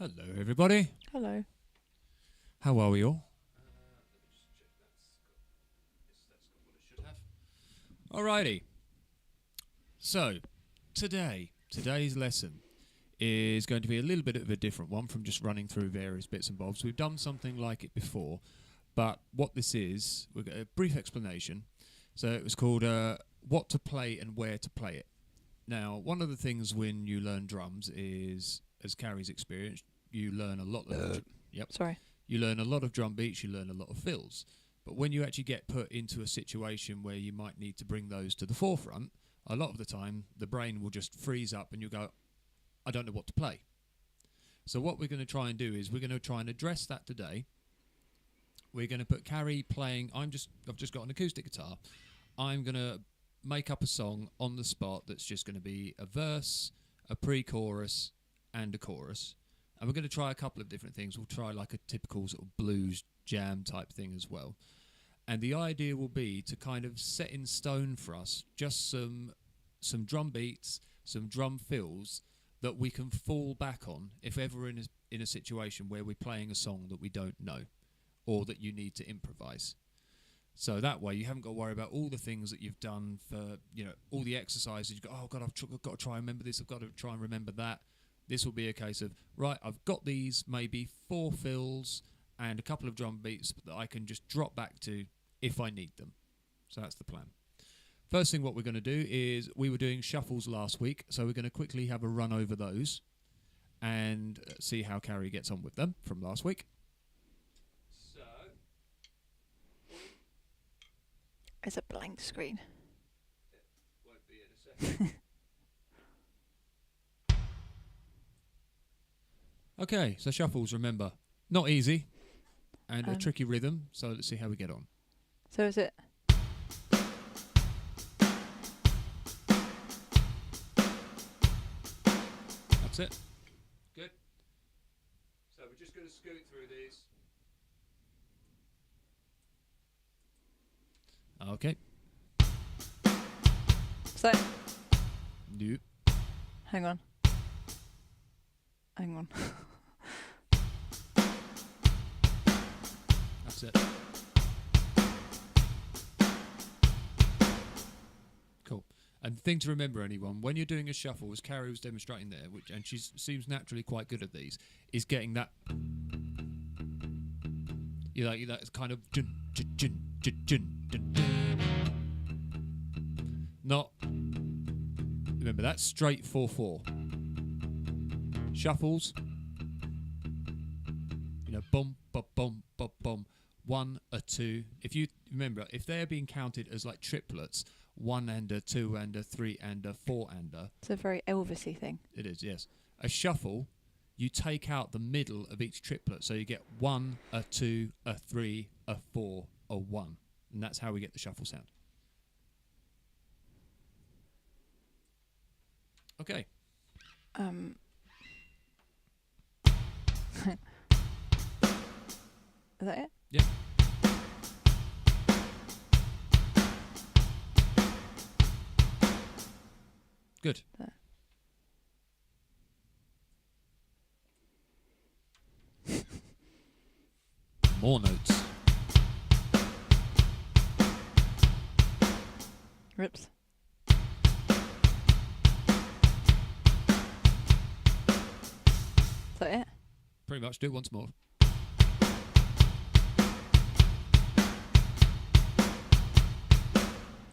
Hello, everybody. Hello. How are we all? Let me just check that's got what it should have. Alrighty. So, today's lesson is going to be a little bit of a different one from just running through various bits and bobs. We've done something like it before, but what this is, we've got a brief explanation. So it was called What to Play and Where to Play It. Now, one of the things when you learn drums is, as Carrie's experienced, you learn a lot of Sorry. you learn a lot of drum beats, you learn a lot of fills. But when you actually get put into a situation where you might need to bring those to the forefront, a lot of the time the brain will just freeze up and you go, I don't know what to play. So what we're going to try and do is we're going to try and address that today. We're going to put Carrie playing. I've just got an acoustic guitar. I'm going to make up a song on the spot that's just going to be a verse, a pre-chorus, and a chorus. And we're going to try a couple of different things. We'll try like a typical sort of blues jam type thing as well. And the idea will be to kind of set in stone for us just some drum beats, some drum fills that we can fall back on if ever we're in a situation where we're playing a song that we don't know or that you need to improvise. So that way you haven't got to worry about all the things that you've done for, all the exercises. You go, oh God, I've got to try and remember this. I've got to try and remember that. This will be a case of, right, I've got these maybe 4 fills and a couple of drum beats that I can just drop back to if I need them. So that's the plan. First thing what we're going to do is we were doing shuffles last week, so we're going to quickly have a run over those and see how Carrie gets on with them from last week. So, It's a blank screen. it won't be in a second. Okay, so shuffles, remember, not easy and a tricky rhythm, so let's see how we get on. So is it... That's it. Good. So we're just going to scoot through these. Okay. So... Nope. Hang on. That's it. Cool. And the thing to remember, anyone, when you're doing a shuffle, as Carrie was demonstrating there, and she seems naturally quite good at these, is getting that. It's kind of. Not. Remember, that's straight 4/4. Shuffles. Boom, bum, bum, bum, bum. 1, a 2. If you remember, if they're being counted as like triplets, 1 and a 2 and a 3 and a 4 and a. It's a very Elvis-y thing. It is, yes. A shuffle, you take out the middle of each triplet, so you get 1, a 2, a 3, a 4, a 1, and that's how we get the shuffle sound. Okay. Is that it? Yeah. Good. There. More notes. Rips. Is that it? Pretty much. Do it once more.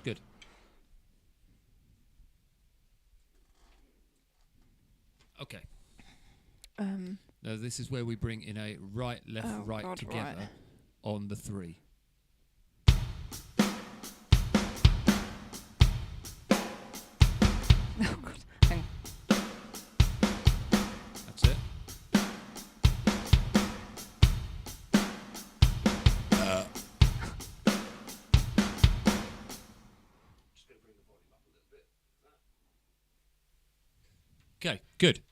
Good. Okay. Now this is where we bring in a right, left, right God, together right. on the 3. Oh God. Hang on. That's it. Just going to bring the volume up a little bit. Okay, good.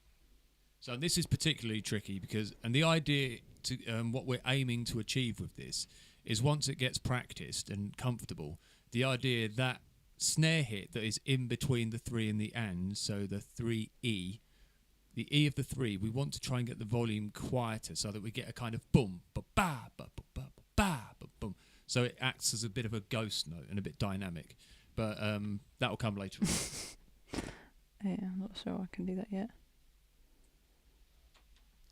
So this is particularly tricky because, and the idea to what we're aiming to achieve with this is once it gets practiced and comfortable, the idea that snare hit that is in between the 3 and the and, so the 3E, the E of the 3, we want to try and get the volume quieter so that we get a kind of boom, ba ba ba ba ba ba ba boom. So it acts as a bit of a ghost note and a bit dynamic. But that will come later on. Yeah, I'm not sure I can do that yet.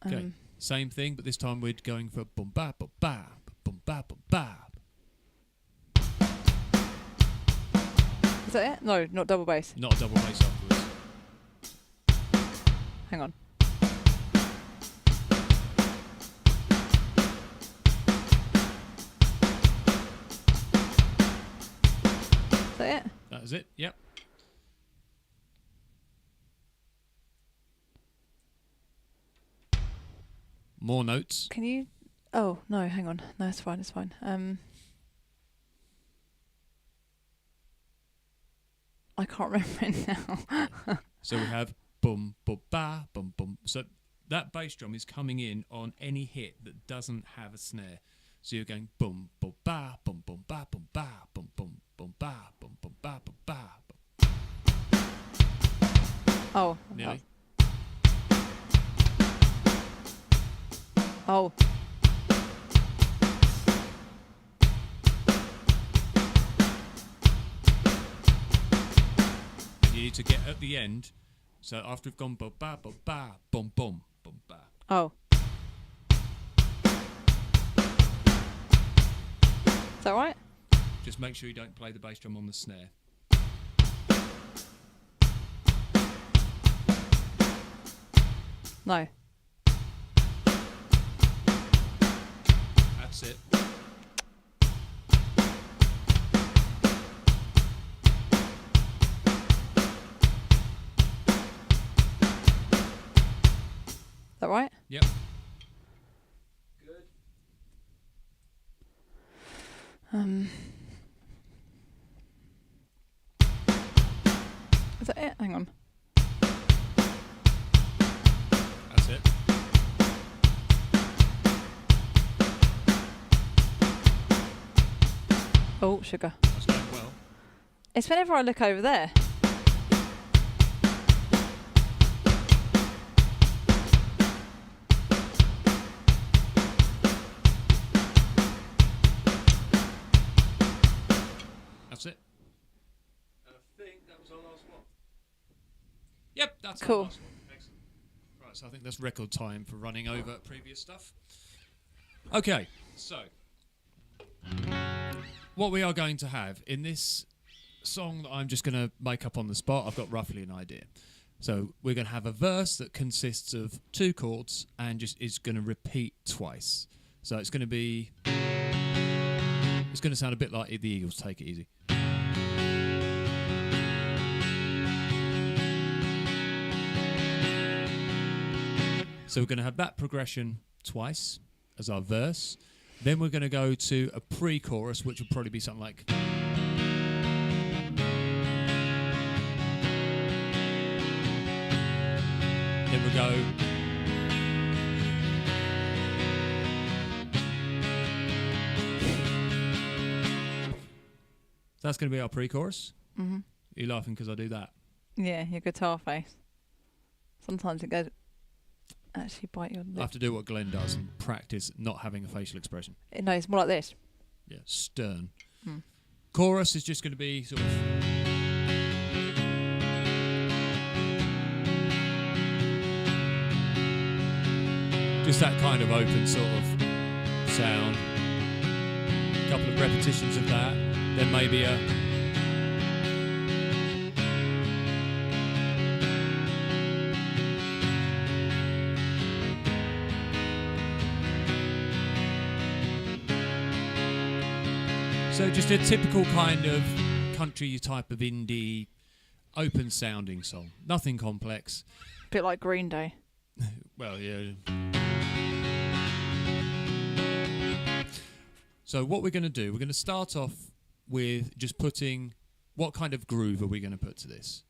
Okay, same thing, but this time we're going for boom ba ba ba boom ba ba ba. Is that it? No, not double bass. Not a double bass afterwards. Hang on. Is that it? That is it, yep. More notes. Can you... Oh, no, hang on. No, it's fine, it's fine. I can't remember it now. So we have boom, boom, ba, boom, boom. So that bass drum is coming in on any hit that doesn't have a snare. So you're going boom, boom, ba, boom, boom, ba, boom, ba, boom, boom, boom, ba, boom, boom, ba, boom, ba. Oh. Nearly. Oh. You need to get at the end. So after we've gone boom, ba, boom, ba, boom, boom, boom, ba. Oh. Is that right? Just make sure you don't play the bass drum on the snare. No. That's it. Is that right? Yep. Good. Is that it? Hang on. That's it. Oh, sugar. That's going well. It's whenever I look over there. That's it. I think that was our last one. Yep, that's Cool. our last one. Excellent. Right, so I think that's record time for running over previous stuff. Okay, so what we are going to have in this song that I'm just going to make up on the spot, I've got roughly an idea. So we're going to have a verse that consists of 2 chords and just is going to repeat twice. So it's going to be... It's going to sound a bit like the Eagles, Take It Easy. So we're going to have that progression twice as our verse. Then we're going to go to a pre-chorus, which will probably be something like... Then we'll go... So that's going to be our pre-chorus. Mm-hmm. You're laughing because I do that. Yeah, your guitar face. Sometimes it goes... Actually bite your lip. I have to do what Glenn does and practice not having a facial expression. No, it's more like this. Yeah, stern. Hmm. Chorus is just going to be sort of... Just that kind of open sort of sound. A couple of repetitions of that. Then maybe a... So just a typical kind of country type of indie, open sounding song. Nothing complex. Bit like Green Day. Well, yeah. So what we're going to do, we're going to start off with just putting, what kind of groove are we going to put to this?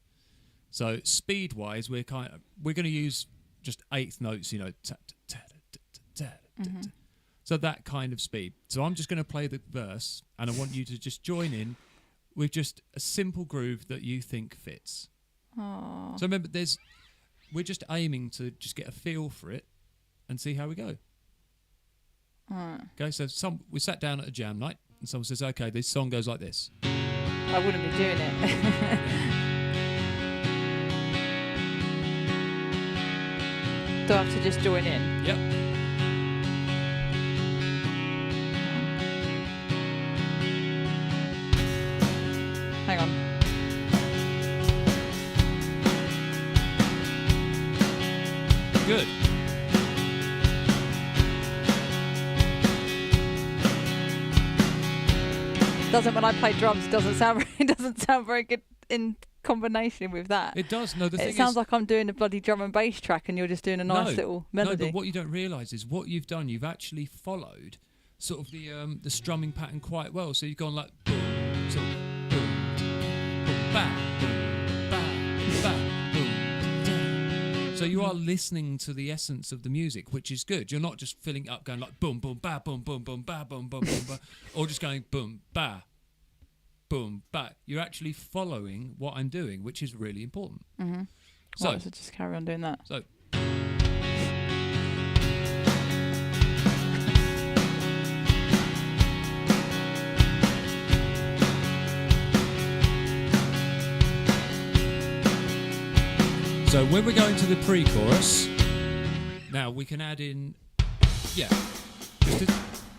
So speed-wise, we're going to use just eighth notes, you know. Mm-hmm. So that kind of speed. So I'm just going to play the verse, and I want you to just join in with just a simple groove that you think fits. Aww. So remember, there's we're just aiming to just get a feel for it and see how we go. Alright. Okay, so we sat down at a jam night and someone says, okay, this song goes like this. I wouldn't be doing it. Do I have to just join in? Yep. Hang on. Good. When I play drums, it doesn't sound very good in combination with that. It does. No, the thing It sounds like I'm doing a bloody drum and bass track, and you're just doing a nice little melody. No, but what you don't realise is what you've done. You've actually followed sort of the strumming pattern quite well. So you've gone like boom, sort of boom, boom, ba, boom, ba, boom. Da. So you are listening to the essence of the music, which is good. You're not just filling it up, going like boom, boom, ba, boom, boom, boom, ba, boom, boom, boom, ba, or just going boom, ba. Boom, but you're actually following what I'm doing, which is really important. Mm-hmm. So just carry on doing that. So when we're going to the pre-chorus, now we can add in, just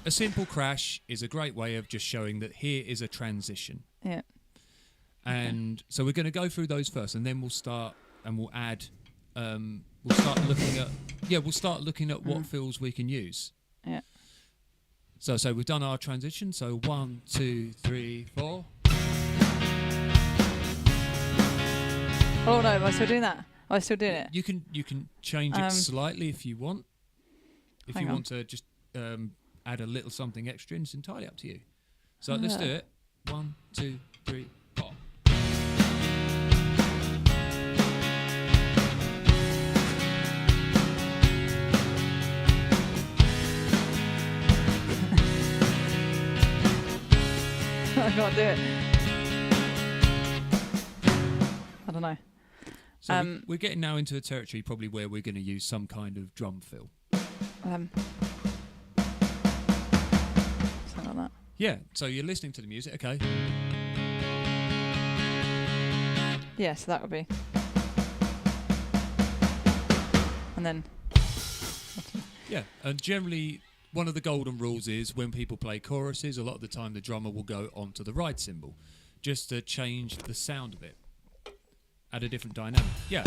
a simple crash is a great way of just showing that here is a transition. Yeah. And so we're going to go through those first, and then we'll start and we'll add. We'll start looking at what fills we can use. Yeah. So we've done our transition. So 1, 2, 3, 4. Oh no! Am I still doing that? Am I still doing it? You can change it slightly if you want. If you want to just add a little something extra, and it's entirely up to you. So let's do it. 1, 2, 3, 4. I can't do it. I don't know. So we're getting now into a territory probably where we're going to use some kind of drum fill. Something like that. Yeah, so you're listening to the music, okay. Yeah, so that would be. And then. Yeah, and generally one of the golden rules is when people play choruses, a lot of the time the drummer will go onto the ride cymbal just to change the sound of it. Add a different dynamic. Yeah.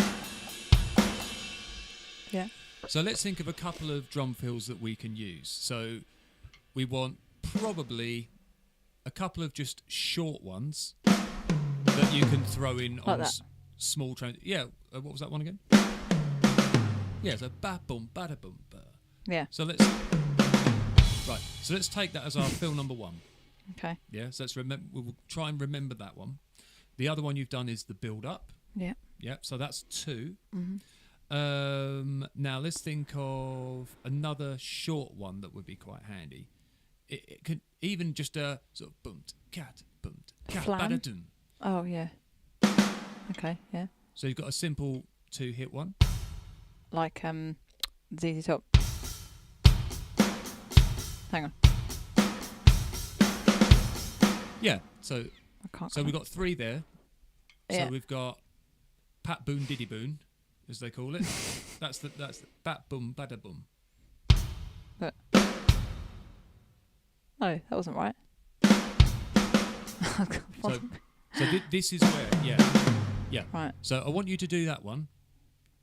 Yeah. So let's think of a couple of drum fills that we can use. So we want probably a couple of just short ones that you can throw in like on that. Small trains. Yeah. What was that one again? Yeah. So ba boom, ba da boom, ba. Yeah. So let's take that as our fill number 1. Okay. Yeah. So we'll try and remember that one. The other one you've done is the build up. Yeah. Yeah. So that's 2. Mm-hmm. Now let's think of another short one that would be quite handy. It could even just a sort of bump cat Flam? bada-dum. Oh yeah. Okay. Yeah. So you've got a simple 2-hit one. Like ZZ Top. Hang on. Yeah. So I can't. we've got 3 there. Yeah. So we've got Pat Boon Diddy Boon, as they call it. that's the bat boom bada boom. No, that wasn't right. So this is where, yeah. Right. So I want you to do that one.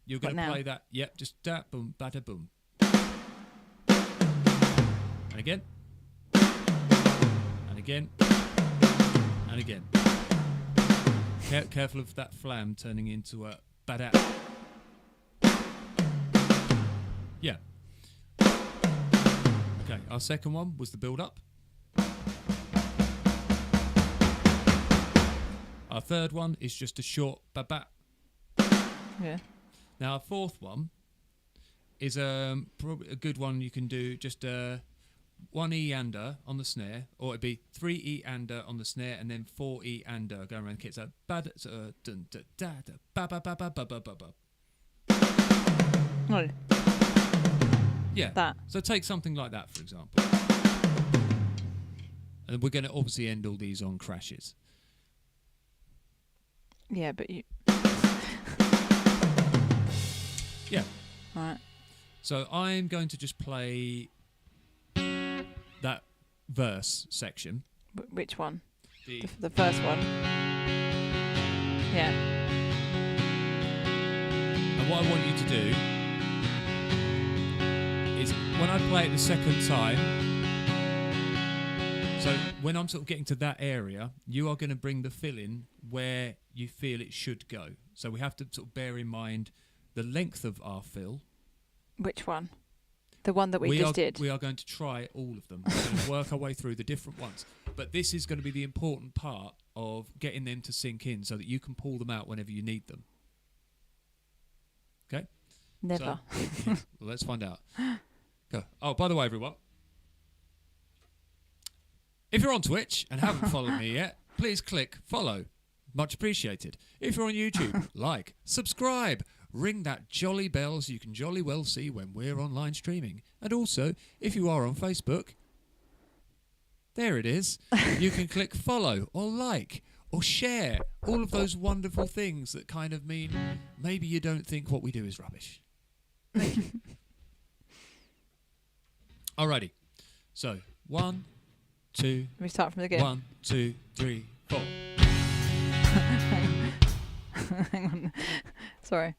You're going to now? play that. Yep, just that boom, bada boom. And again. And again. And again. Careful of that flam turning into a bada. Yeah. Okay, our second one was the build up. Our third one is just a short ba-ba. Yeah. Now our fourth one is probably a good one you can do just 1 E-ander on the snare, or it'd be 3 E-ander on the snare and then 4 E-ander going around the kit. So dun da da da ba ba ba ba ba ba ba ba. No, Yeah. that. So take something like that, for example. And we're going to obviously end all these on crashes. Yeah, but you. Yeah. Right. So I'm going to just play that verse section. Which one? The The first one. Yeah. And what I want you to do is when I play it the second time, so when I'm sort of getting to that area, you are going to bring the fill in where you feel it should go. So we have to sort of bear in mind the length of our fill. Which one? The one that we just did. We are going to try all of them. We're going to work our way through the different ones. But this is going to be the important part of getting them to sink in so that you can pull them out whenever you need them. Okay? Never. So, yeah, well, let's find out. Go. Oh, by the way, everyone, if you're on Twitch and haven't followed me yet, please click follow. Much appreciated. If you're on YouTube, like, subscribe, ring that jolly bell so you can jolly well see when we're online streaming. And also, if you are on Facebook, there it is. You can click follow or like or share. All of those wonderful things that kind of mean maybe you don't think what we do is rubbish. Thank you. Alrighty. So, 1, 2. We start from the beginning. 1, 2, 3, 4. Hang on. Sorry.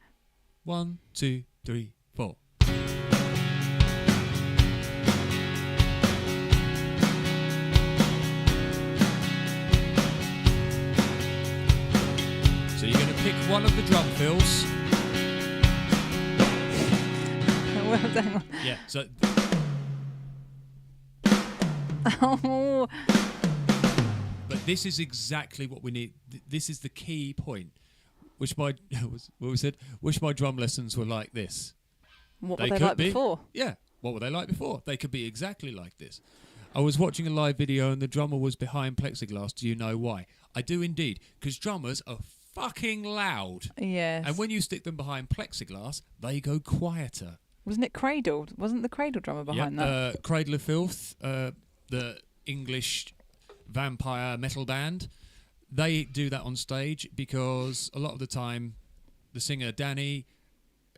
1, 2, 3, 4. So you're going to pick one of the drum fills. Well, hang on. Yeah. So. Oh. But this is exactly what we need. This is the key point. Wish my wish my drum lessons were like this. What were they like before? Yeah. What were they like before? They could be exactly like this. I was watching a live video and the drummer was behind plexiglass. Do you know why? I do indeed, because drummers are fucking loud. Yes. And when you stick them behind plexiglass, they go quieter. Wasn't it Cradle? Wasn't the Cradle drummer behind that? Cradle of Filth, the English vampire metal band. They do that on stage because a lot of the time the singer Danny,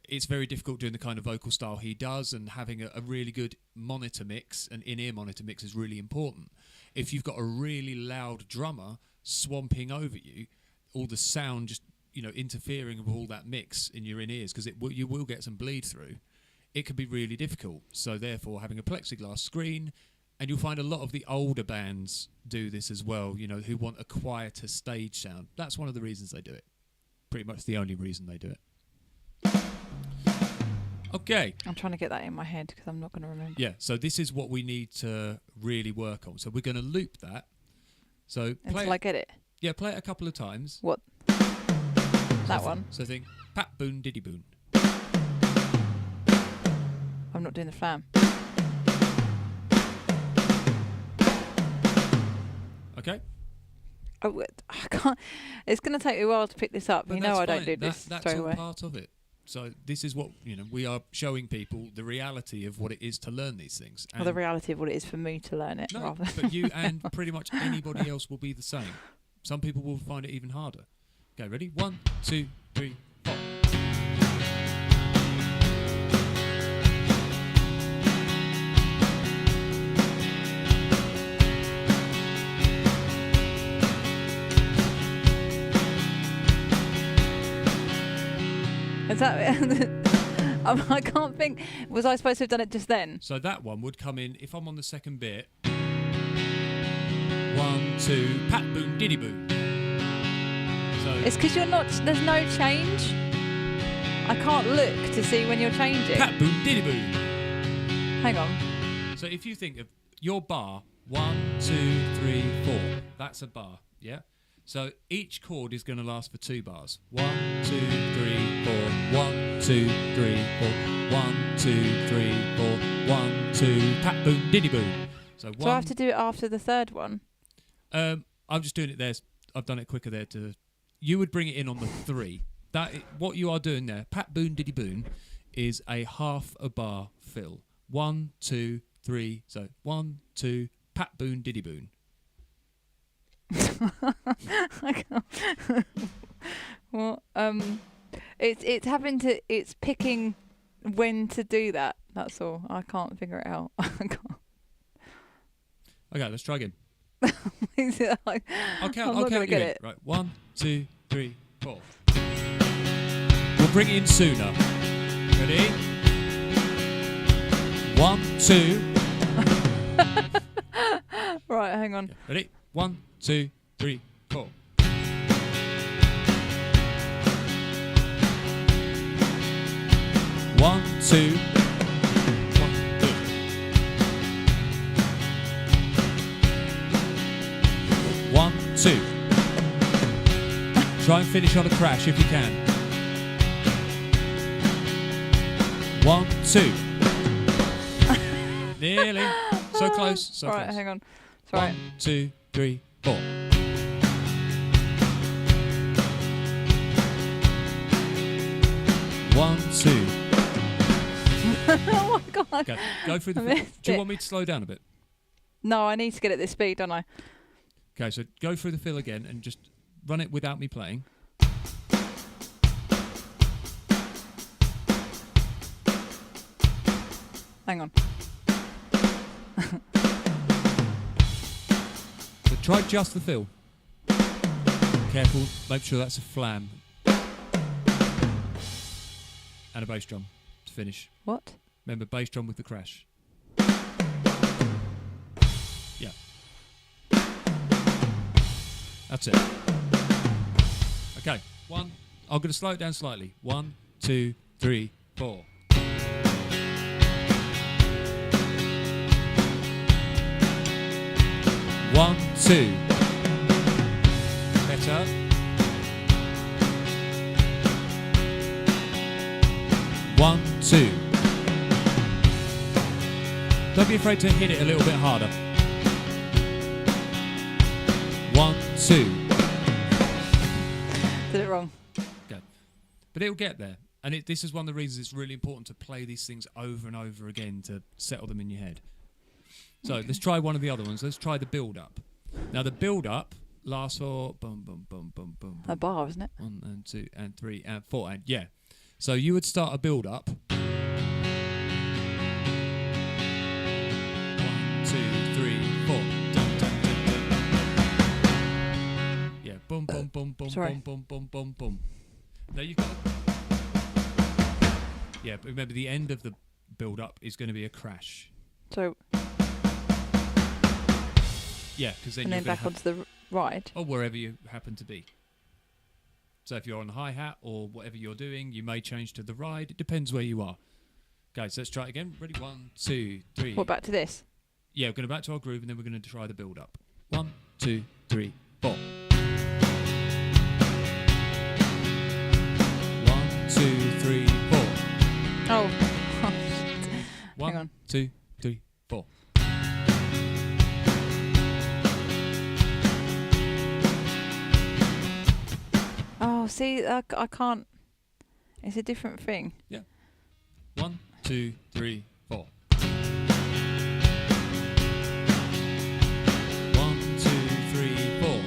it's very difficult doing the kind of vocal style he does, and having a really good monitor mix, an in-ear monitor mix, is really important. If you've got a really loud drummer swamping over you, all the sound just interfering with all that mix in your in-ears, because you will get some bleed through, it can be really difficult. So therefore having a plexiglass screen. And you'll find a lot of the older bands do this as well, who want a quieter stage sound. That's one of the reasons they do it. Pretty much the only reason they do it. Okay. I'm trying to get that in my head because I'm not going to remember. Yeah, so this is what we need to really work on. So we're going to loop that. So Until I get it? Yeah, play it a couple of times. What? That one? So think, pat boon diddy boon. I'm not doing the flam. Okay. Oh, I can't. It's going to take a while to pick this up. But I don't fine. do this That's straight all away. part of it. So this is what we are showing people the reality of what it is to learn these things. Or the reality of what it is for me to learn it. No, rather. but you and pretty much anybody else will be the same. Some people will find it even harder. Okay, ready? 1, 2, 3, 4. Is that I can't think. Was I supposed to have done it just then? So that one would come in if I'm on the second bit. 1, 2, pat boon diddy boon. So It's because you're not. There's no change. I can't look to see when you're changing. pat boon diddy boon. Hang on. So if you think of your bar, 1, 2, 3, 4. That's a bar, yeah? So each chord is going to last for 2 bars. 1, 2, 3, 4. 1, 2, 3, 4. 1, 2, 3, 4. 1, 2, pat boon diddy boon. So I have to do it after the third one. I'm just doing it there. I've done it quicker there. You would bring it in on the 3. What you are doing there, pat boon diddy boon, is a half a bar fill. 1, 2, 3. So 1, 2. Pat boon, diddy boon. I can't. Well, it's picking when to do that. That's all. I can't figure it out. I can't. Okay, let's try again. Is it like, I'll count. I'm I'll not count gonna you get in. it. Right, 1, 2, 3, 4. We'll bring it in sooner. Ready? 1, 2. Right, hang on. Yeah, ready? 1, 2, 3, 4. 1, 2. 1, 2. One, 2. Try and finish on a crash if you can. 1, 2. Nearly. So close. So right, close. hang on. Sorry. 1, 2, 3, 4. 1, 2. Oh my god. Okay, go through the. I Do missed you it. want me to slow down a bit? No, I need to get at this speed, don't I? Okay, so go through the fill again and just run it without me playing. Hang on. So try just the fill. Careful, make sure that's a flam. And a bass drum to finish. What? Remember, bass drum with the crash. Yeah. That's it. Okay, I'm going to slow it down slightly. 1, 2, 3, 4. 1, 2. Better. 1, 2. Don't be afraid to hit it a little bit harder. 1, 2. Did it wrong. Okay. But it'll get there. And this is one of the reasons it's really important to play these things over and over again to settle them in your head. So let's try one of the other ones. Let's try the build-up. Now the build-up lasts for boom, boom, boom, boom, boom. A bar, isn't it? 1 and 2 and 3 and 4 and yeah. So you would start a build-up. 1, 2, 3, 4. Dun, dun, dun, dun. Yeah. Boom, boom, boom, boom, Sorry. boom, boom, boom, boom, boom. Now you've got. Yeah, but remember the end of the build-up is going to be a crash. So, Yeah, because then and you're then going back to onto the ride. or wherever you happen to be. So if you're on the hi-hat or whatever you're doing, you may change to the ride. It depends where you are. Okay, so let's try it again. Ready? 1, 2, 3. What, back to this? Yeah, we're going back to our groove, and then we're going to try the build-up. 1, 2, 3, 4. 1, 2, 3, 4. Oh. 1, on. 2, 3, 4. Oh, see, I can't. It's a different thing. Yeah. 1, 2, 3, 4. 1, 2, 3, 4.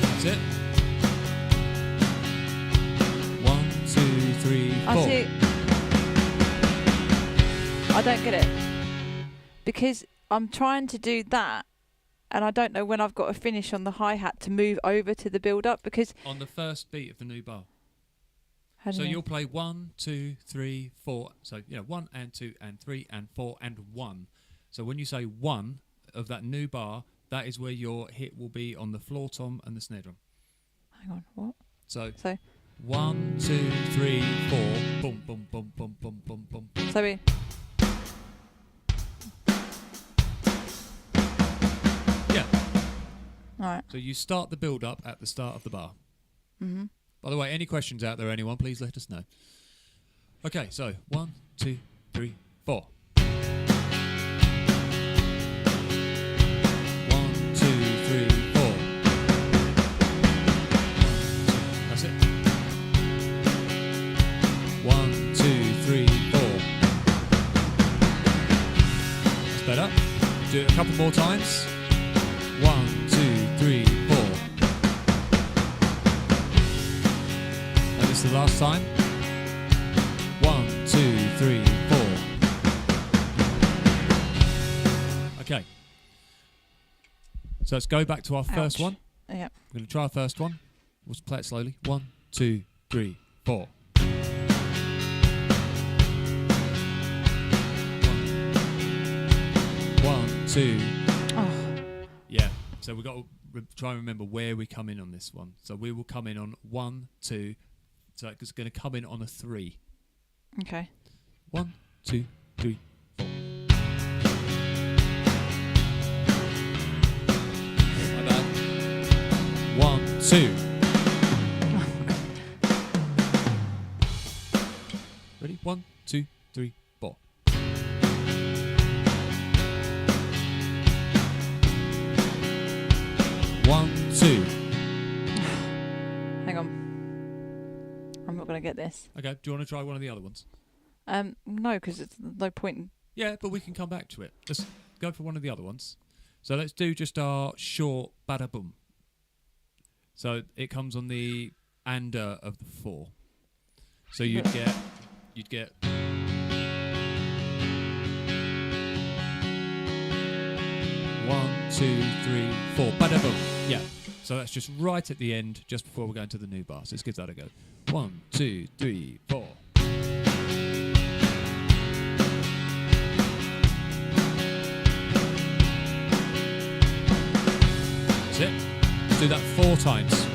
That's it. 1, 2, 3, 4. I see. I don't get it. Because I'm trying to do that, and I don't know when I've got to finish on the hi-hat to move over to the build-up, because... On the first beat of the new bar. How do So you you'll play 1, 2, 3, 4. So, 1 and 2 and 3 and 4 and 1. So when you say 1 of that new bar, that is where your hit will be on the floor tom and the snare drum. Hang on, what? So... So 1, 2, 3, 4. Boom, boom, boom, boom, boom, boom, boom. so we... Yeah. Alright. So you start the build-up at the start of the bar. Mm-hmm. By the way, any questions out there, anyone, please let us know. Okay, so 1, 2, 3, 4. 1, 2, 3, 4. That's it. 1, 2, 3, 4. That's better. Do it a couple more times. 1, 2, 3, 4. And this is the last time. 1, 2, 3, 4. Okay. So let's go back to our first one. Yeah. We're going to try our first one. We'll play it slowly. 1, 2, 3, 4. 1, 2. Oh. Yeah. So we've got to try and remember where we come in on this one. So we will come in on 1, 2. So it's going to come in on a 3. Okay. 1, 2, 3, 4. My bad. 1, 2. Ready? 1, 2, 3, 4. 1, 2. Hang on. I'm not going to get this. Okay. Do you want to try one of the other ones? No, because it's no point in... Yeah, but we can come back to it. Let's go for one of the other ones. So let's do just our short bada boom. So it comes on the ander of the 4. So you'd get 1, 2, 3, 4. Bada boom. Yeah. So that's just right at the end, just before we're going to the new bar. So let's give that a go. 1, 2, 3, 4. That's it. Let's do that 4 times.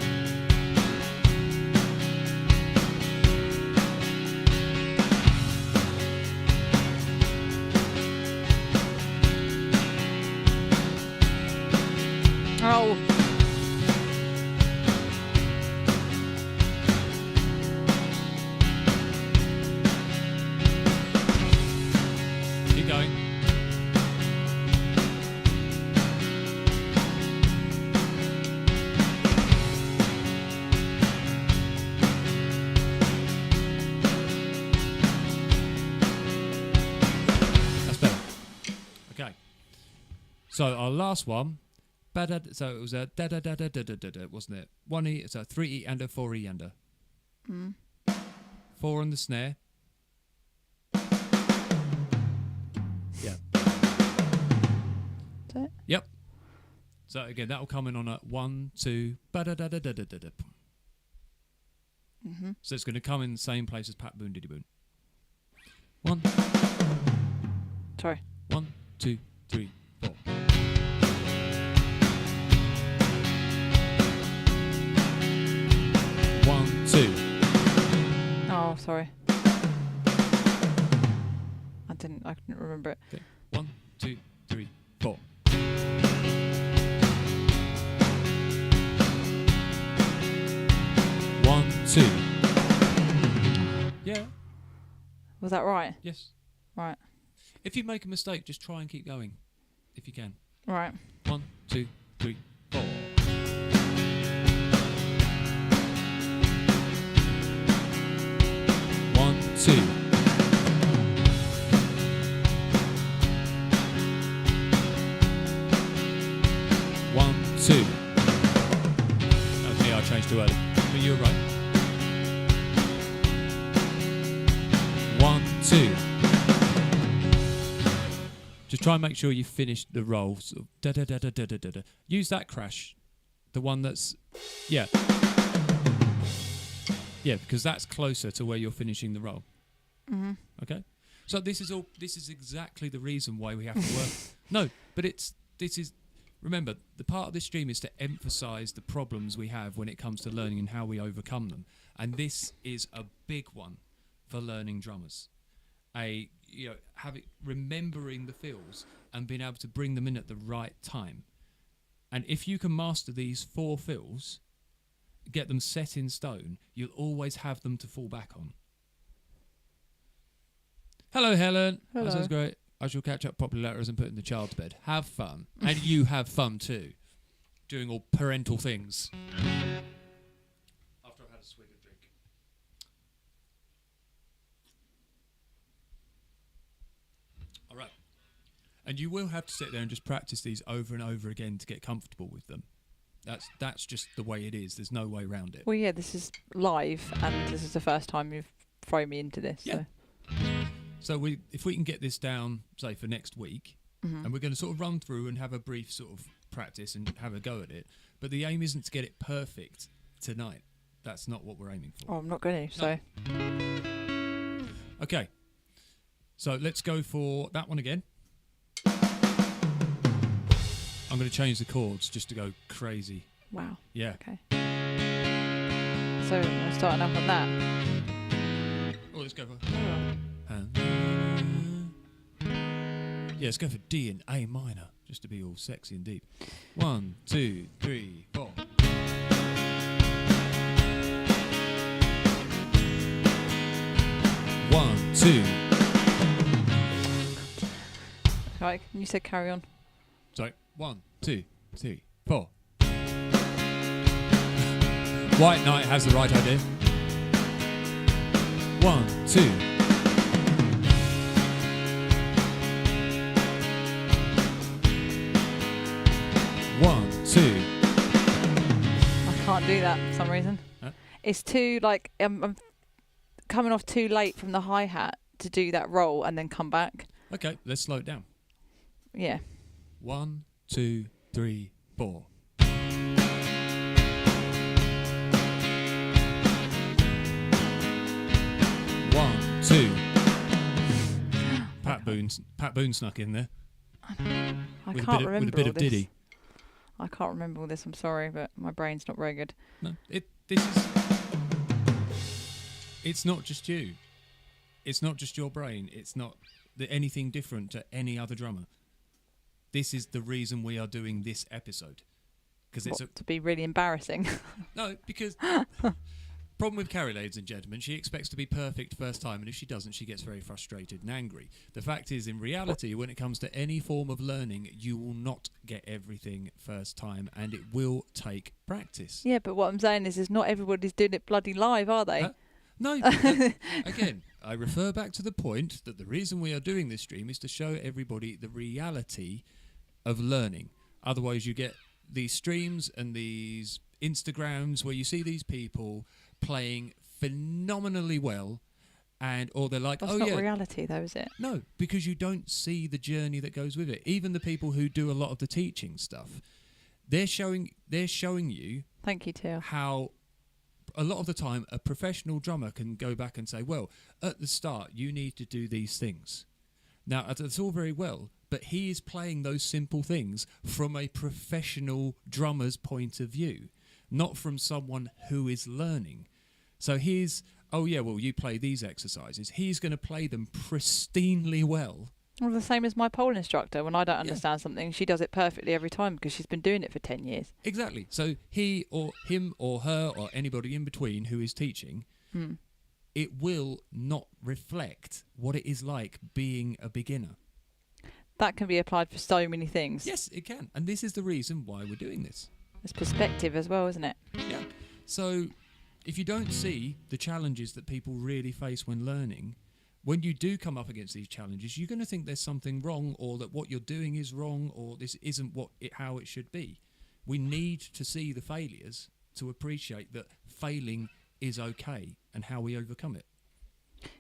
Oh. Keep going. That's better. Okay. So our last one. So it was a da da da da da da da, wasn't it? 1E, so 3E under, 4E under. 4 on the snare. Yeah. Is it? Yep. So again, that will come in on a 1, 2, ba da da da da da da. So it's going to come in the same place as Pat Boon Diddy Boon. 1. Sorry. 1, 2, 3, 4. 1, 2. Oh, sorry. I didn't remember it. Okay. 1, 2, 3, 4. 1, 2. Yeah. Was that right? Yes. Right. If you make a mistake, just try and keep going, if you can. Right. 1, 2, 3, 4. 1, 2. 1, 2. That was me, I changed too early. But you were right. 1, 2. Just try and make sure you finish the roll. Sort of da da da da da da da. Use that crash, the one that's, yeah, because that's closer to where you're finishing the roll. Okay, so this is exactly the reason why we have to work. No, but remember, the part of this stream is to emphasise the problems we have when it comes to learning and how we overcome them, and this is a big one for learning drummers. Remembering the fills and being able to bring them in at the right time. And if you can master these 4 fills, get them set in stone, you'll always have them to fall back on. Hello, Helen. Hello. That sounds great. I shall catch up properly later as I'm putting the child to bed. Have fun. And you have fun too. Doing all parental things. After I've had a swig of drink. And you will have to sit there and just practice these over and over again to get comfortable with them. That's just the way it is. There's no way around it. Well, yeah, this is live, and this is the first time you've thrown me into this. Yeah. So if we can get this down, say, for next week, and we're going to sort of run through and have a brief sort of practice and have a go at it. But the aim isn't to get it perfect tonight. That's not what we're aiming for. Oh, I'm not going to, so... Okay. So let's go for that one again. I'm going to change the chords just to go crazy. Wow. Yeah. Okay. So we're starting up on that. Oh, let's go for... Oh. Yeah, let's go for D and A minor, just to be all sexy and deep. 1, 2, 3, 4. One, two. Right, you said carry on. Sorry. 1, 2, 3, 4. White Knight has the right idea. 1, 2. One, two. I can't do that for some reason. Huh? It's too, like, I'm coming off too late from the hi-hat to do that roll and then come back. Okay, let's slow it down. Yeah. 1, 2, 3, 4. One, two. Pat Boone snuck in there. I with can't a remember bit all of this. Diddy. I can't remember all this. I'm sorry, but my brain's not very good. No, it's not just you. It's not just your brain. It's not anything different to any other drummer. This is the reason we are doing this episode. Because to be really embarrassing. No, because problem with Carrie, ladies and gentlemen, she expects to be perfect first time, and if she doesn't, she gets very frustrated and angry. The fact is, in reality, when it comes to any form of learning, you will not get everything first time, and it will take practice. Yeah, but what I'm saying is not everybody's doing it bloody live, are they? No, again, I refer back to the point that the reason we are doing this stream is to show everybody the reality of learning. Otherwise, you get these streams and these Instagrams where you see these people playing phenomenally well, or they're like, That's not reality, though, is it? No, because you don't see the journey that goes with it. Even the people who do a lot of the teaching stuff, they're showing you. Thank you, Teal. How a lot of the time a professional drummer can go back and say, well, at the start you need to do these things. Now, that's all very well, but he is playing those simple things from a professional drummer's point of view, not from someone who is learning. So you play these exercises. He's going to play them pristinely well. Well, the same as my pole instructor. When I don't understand something, she does it perfectly every time because she's been doing it for 10 years. Exactly. So him or her or anybody in between who is teaching, it will not reflect what it is like being a beginner. That can be applied for so many things. Yes, it can. And this is the reason why we're doing this. It's perspective as well, isn't it? Yeah. So if you don't see the challenges that people really face when learning, when you do come up against these challenges, you're going to think there's something wrong, or that what you're doing is wrong, or this isn't how it should be. We need to see the failures to appreciate that failing is okay and how we overcome it.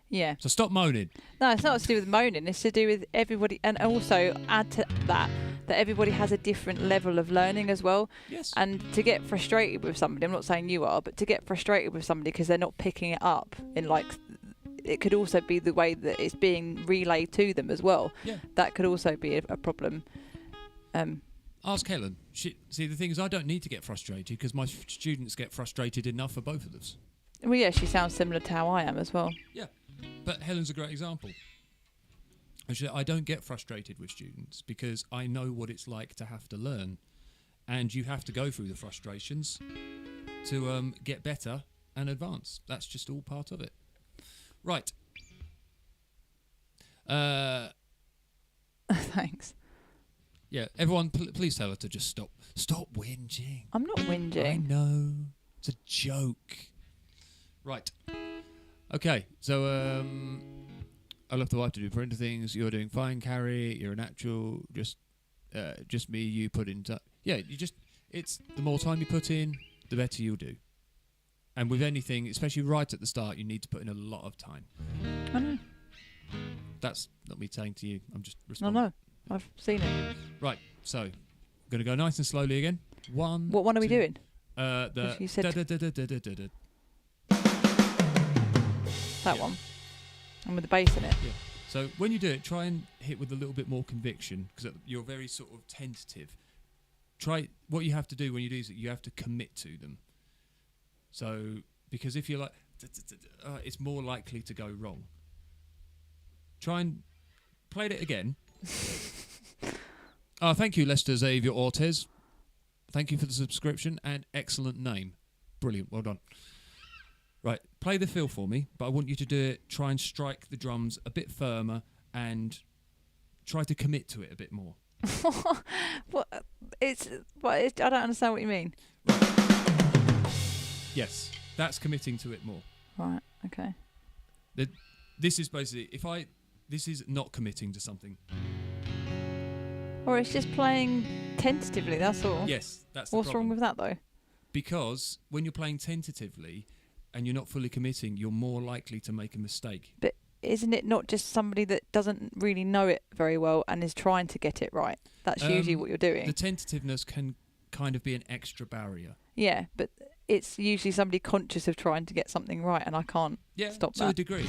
Yeah. So stop moaning. No, it's not to do with moaning. It's to do with everybody, and also add to that everybody has a different level of learning as well. Yes. And to get frustrated with somebody, I'm not saying you are, but to get frustrated with somebody because they're not picking it up in it could also be the way that it's being relayed to them as well. Yeah. That could also be a problem. Ask Helen. See, the thing is, I don't need to get frustrated because my students get frustrated enough for both of us. Well, yeah, she sounds similar to how I am as well. Yeah, but Helen's a great example. I don't get frustrated with students because I know what it's like to have to learn, and you have to go through the frustrations to get better and advance. That's just all part of it. Right. Thanks. Yeah, everyone, please tell her to just stop. Stop whinging. I'm not whinging. I know. It's a joke. Right. Okay, so I left the wife to do printer things. You're doing fine carry. You're an actual just me. You put in. It's the more time you put in, the better you'll do. And with anything, especially right at the start, you need to put in a lot of time. I know. That's not me saying to you. I'm just responding. No, I've seen it. Right, so I'm going to go nice and slowly again. One. What one are we doing? You said that one. And with the bass in it. Yeah. So when you do it, try and hit with a little bit more conviction because you're very sort of tentative. What you have to do when you do is you have to commit to them. So, because if you're like, it's more likely to go wrong. Try and play it again. Thank you, Lester Xavier Ortez. Thank you for the subscription and excellent name. Brilliant, well done. Right, play the fill for me, but I want you to do it, try and strike the drums a bit firmer and try to commit to it a bit more. I don't understand what you mean. Right. Yes, that's committing to it more. Right, okay. This is basically, this is not committing to something. Or it's just playing tentatively, that's all. Yes, that's the What's problem. wrong with that, though? Because when you're playing tentatively and you're not fully committing, you're more likely to make a mistake. But isn't it not just somebody that doesn't really know it very well and is trying to get it right? That's usually what you're doing. The tentativeness can kind of be an extra barrier. Yeah, but it's usually somebody conscious of trying to get something right, and I can't stop that. To a degree.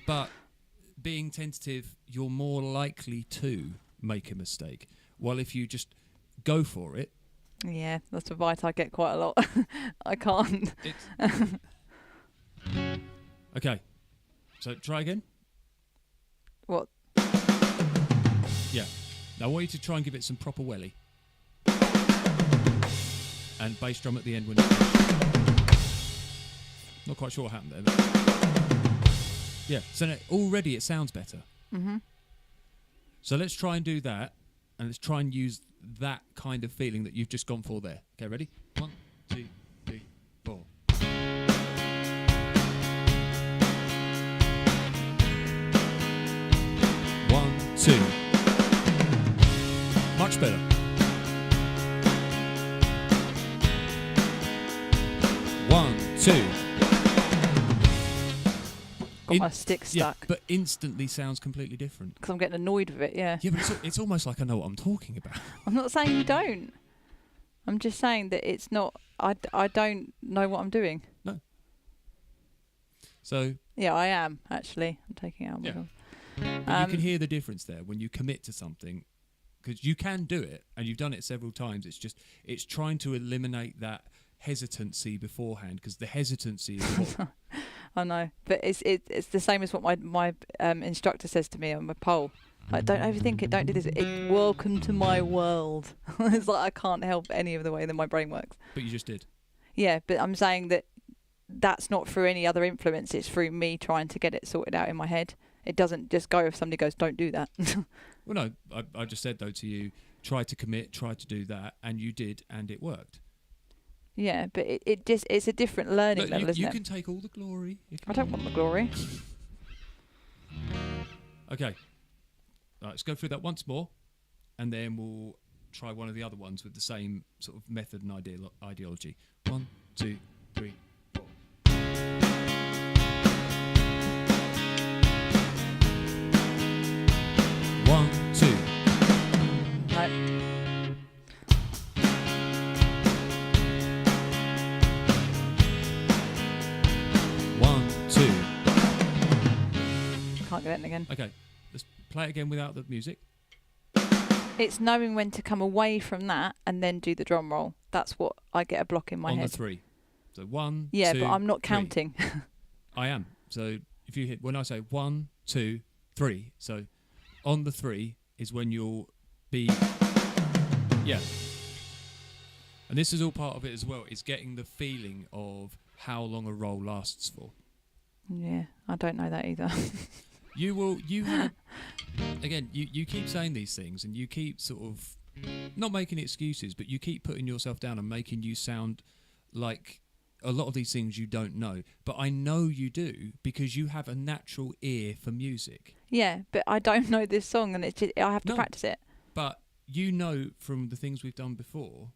But being tentative, you're more likely to make a mistake. Well, if you just go for it. Yeah, that's a bite I get quite a lot. I can't. Okay. So try again. What? Yeah. Now I want you to try and give it some proper welly. And bass drum at the end when it's not quite sure what happened there. But yeah. So already it sounds better. Mm-hmm. So let's try and do that. And let's try and use that kind of feeling that you've just gone for there. Okay, ready? 1, 2, 3, 4. 1, 2. Much better. 1, 2. Got my stick stuck. Yeah, but instantly sounds completely different. Because I'm getting annoyed with it, yeah. Yeah, but it's almost like I know what I'm talking about. I'm not saying you don't. I'm just saying that it's not... I don't know what I'm doing. No. So... Yeah, I am, actually. I'm taking it out. Yeah. But you can hear the difference there when you commit to something. Because you can do it, and you've done it several times. It's trying to eliminate that hesitancy beforehand, because the hesitancy is what... I know, but it's the same as what my instructor says to me on my pole. Like, don't overthink it, don't do this. Welcome to my world. It's like I can't help any of the way that my brain works. But you just did. Yeah, but I'm saying that that's not through any other influence. It's through me trying to get it sorted out in my head. It doesn't just go if somebody goes, don't do that. Well, no, I just said, though, to you, try to commit, try to do that, and you did, and it worked. Yeah, but it's a different learning level, isn't it? You can take all the glory. I don't want the glory. Okay. Right, let's go through that once more, and then we'll try one of the other ones with the same sort of method and ideology. 1, 2, 3, 4. 1, 2. No. 1, 2. Can't get it again. Okay, let's play it again without the music. It's knowing when to come away from that and then do the drum roll. That's what I get a block in my head. On the 3. So 1, yeah, 2, but I'm not 3. counting. I am. So if you hit, when I say 1, 2, 3, so on the 3 is when you'll be, yeah. And this is all part of it as well, is getting the feeling of how long a roll lasts for. Yeah, I don't know that either. You have, again, you keep saying these things and you keep sort of, not making excuses, but you keep putting yourself down and making you sound like, a lot of these things you don't know, but I know you do because you have a natural ear for music. Yeah, but I don't know this song, and it's just, I have to No. practice it. But you know from the things we've done before,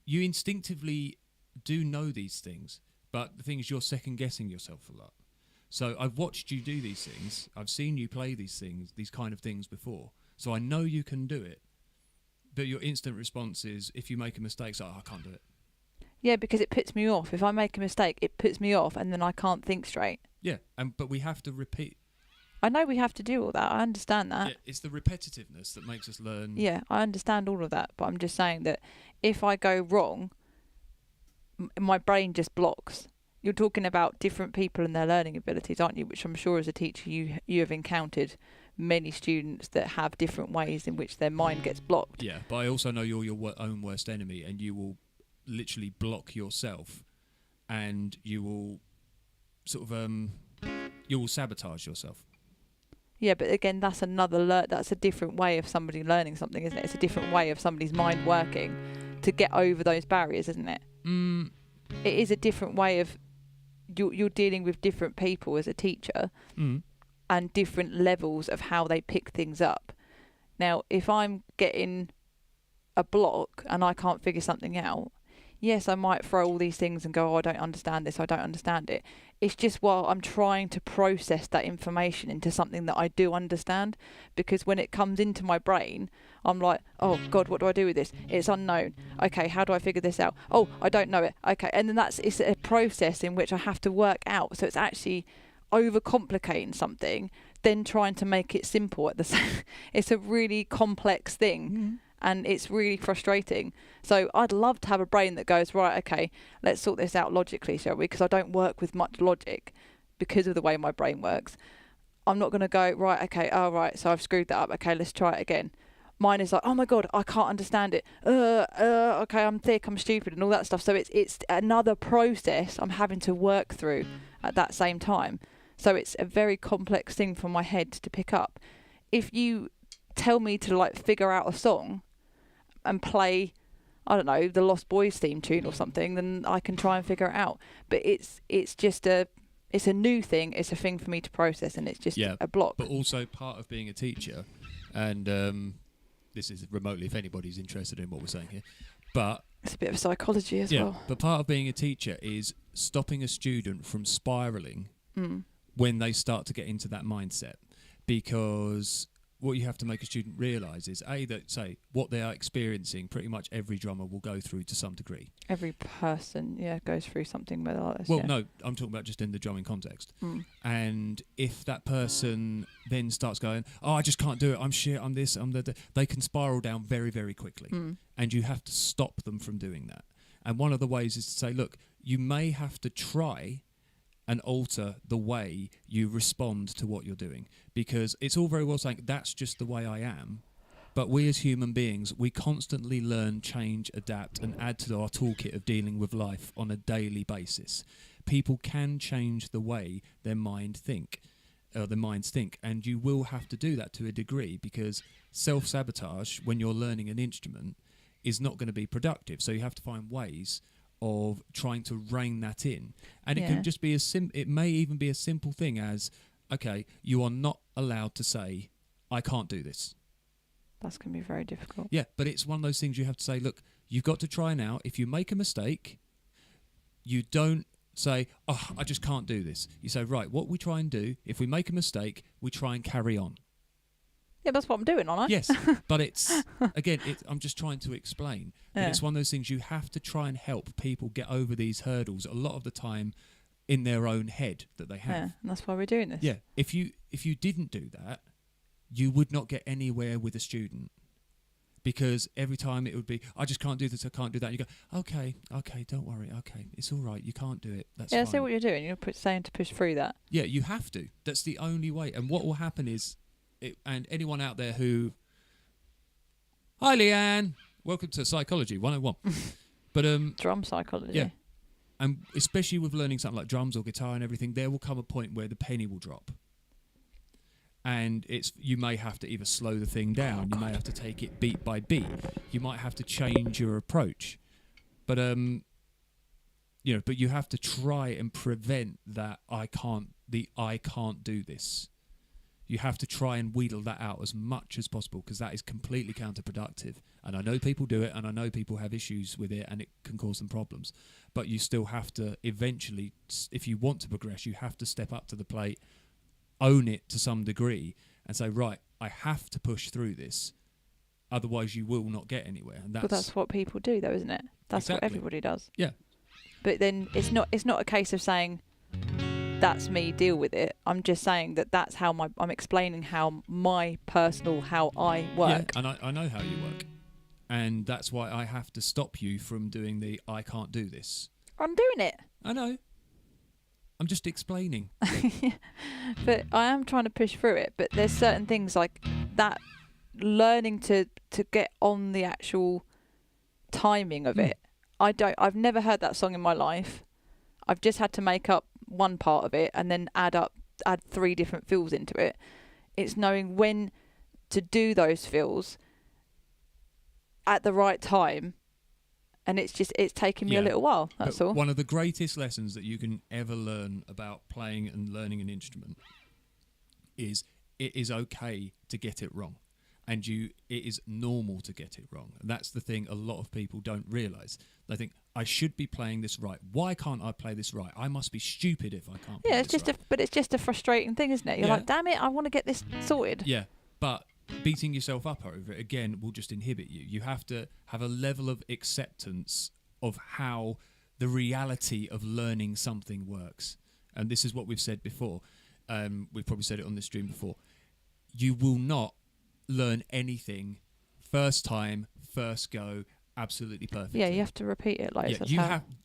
you instinctively do know these things, but the thing is you're second guessing yourself a lot. So I've watched you do these things. I've seen you play these things, these kind of things before. So I know you can do it. But your instant response is, if you make a mistake, it's like, oh, I can't do it. Yeah, because it puts me off. If I make a mistake, it puts me off, and then I can't think straight. Yeah, but we have to repeat. I know we have to do all that. I understand that. Yeah, it's the repetitiveness that makes us learn. Yeah, I understand all of that. But I'm just saying that if I go wrong, my brain just blocks. You're talking about different people and their learning abilities, aren't you? Which I'm sure as a teacher you have encountered many students that have different ways in which their mind gets blocked. Yeah, but I also know you're your own worst enemy, and you will literally block yourself, and you will sort of you will sabotage yourself. Yeah, but again, that's that's a different way of somebody learning something, isn't it? It's a different way of somebody's mind working to get over those barriers, isn't it? It is a different way of you're dealing with different people as a teacher. And different levels of how they pick things up. Now, if I'm getting a block and I can't figure something out, yes, I might throw all these things and go, oh, I don't understand this, I don't understand it. It's just while I'm trying to process that information into something that I do understand, because when it comes into my brain, I'm like, oh, God, what do I do with this? It's unknown. Okay, how do I figure this out? Oh, I don't know it. Okay, and then it's a process in which I have to work out. So it's actually overcomplicating something, then trying to make it simple at the same. It's a really complex thing, and it's really frustrating. So I'd love to have a brain that goes, right, okay, let's sort this out logically, shall we? Because I don't work with much logic because of the way my brain works. I'm not going to go, right, okay, oh, right, so I've screwed that up. Okay, let's try it again. Mine is like, oh my God, I can't understand it. Okay, I'm thick, I'm stupid, and all that stuff. So it's another process I'm having to work through at that same time. So it's a very complex thing for my head to pick up. If you tell me to like figure out a song and play, I don't know, the Lost Boys theme tune or something, then I can try and figure it out. But it's just it's a new thing. It's a thing for me to process, and it's just a block. But also part of being a teacher, and this is remotely if anybody's interested in what we're saying here, but it's a bit of psychology as well. But part of being a teacher is stopping a student from spiraling when they start to get into that mindset, because what you have to make a student realise is what they are experiencing, pretty much every drummer will go through to some degree. Every person, goes through something like this. Well, no, I'm talking about just in the drumming context. And if that person then starts going, oh, I just can't do it, I'm shit, I'm this, I'm the, they can spiral down very, very quickly. And you have to stop them from doing that. And one of the ways is to say, look, you may have to try and alter the way you respond to what you're doing, because it's all very well saying that's just the way I am, but we as human beings, we constantly learn, change, adapt and add to our toolkit of dealing with life on a daily basis. People can change the way their minds think, and you will have to do that to a degree, because self-sabotage when you're learning an instrument is not going to be productive. So you have to find ways of trying to rein that in, and it can just be it may even be a simple thing as, okay, you are not allowed to say I can't do this. That's going to be very difficult. Yeah, but it's one of those things you have to say, look, you've got to try now. If you make a mistake, you don't say, oh, I just can't do this. You say, right, what we try and do, if we make a mistake, we try and carry on. Yeah, that's what I'm doing, aren't I? Yes, but it's, again, I'm just trying to explain. And it's one of those things you have to try and help people get over these hurdles a lot of the time in their own head that they have. Yeah, and that's why we're doing this. Yeah, if you didn't do that, you would not get anywhere with a student, because every time it would be, I just can't do this, I can't do that. And you go, okay, don't worry, okay, it's all right, you can't do it, that's fine. Yeah, I see what you're doing. You're saying to push through that. Yeah, you have to. That's the only way. And what will happen is, and anyone out there who, hi Leanne, welcome to Psychology 101. But drum psychology. Yeah, and especially with learning something like drums or guitar and everything, there will come a point where the penny will drop, and you may have to either slow the thing down, you may have to take it beat by beat, you might have to change your approach. But but you have to try and prevent that I can't do this. You have to try and wheedle that out as much as possible, because that is completely counterproductive. And I know people do it, and I know people have issues with it, and it can cause them problems. But you still have to eventually, if you want to progress, you have to step up to the plate, own it to some degree, and say, right, I have to push through this. Otherwise, you will not get anywhere. And But that's what people do, though, isn't it? That's exactly what everybody does. Yeah. But then it's not a case of saying, that's me, deal with it. I'm just saying that's how I'm explaining how I work. Yeah, and I know how you work. And that's why I have to stop you from doing the I can't do this. I'm doing it. I know. I'm just explaining. But I am trying to push through it. But there's certain things like that, learning to get on the actual timing of it. I've never heard that song in my life. I've just had to make up one part of it and then add 3 different fills into it. It's knowing when to do those fills at the right time, and it's taken me a little while. That's all. One of the greatest lessons that you can ever learn about playing and learning an instrument is it is okay to get it wrong, and it is normal to get it wrong. And that's the thing a lot of people don't realise. They think, I should be playing this right. Why can't I play this right? I must be stupid if I can't play this right. But it's just a frustrating thing, isn't it? You're like, damn it, I want to get this sorted. Yeah, but beating yourself up over it, again, will just inhibit you. You have to have a level of acceptance of how the reality of learning something works. And this is what we've said before. We've probably said it on this stream before. You will not learn anything first time, first go, absolutely perfectly. Yeah, you have to repeat it.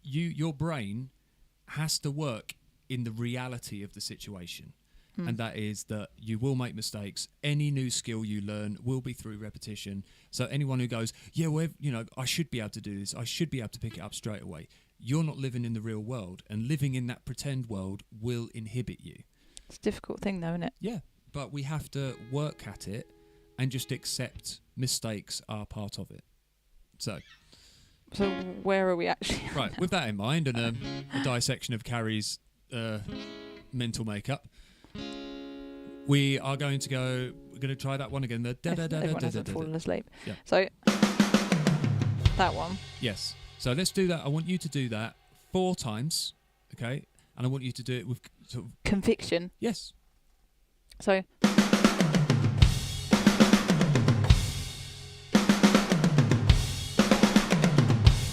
Your brain has to work in the reality of the situation. And that is that you will make mistakes. Any new skill you learn will be through repetition. So anyone who goes, I should be able to do this, I should be able to pick it up straight away. You're not living in the real world, and living in that pretend world will inhibit you. It's a difficult thing, though, isn't it? Yeah, but we have to work at it and just accept mistakes are part of it. So where are we actually? Right, with that in mind, and a dissection of Carrie's mental makeup, we are going to go. We're going to try that one again. Everyone hasn't fallen asleep. Yeah. So that one. Yes. So let's do that. I want you to do that 4 times, okay? And I want you to do it with sort of conviction. Yes. So.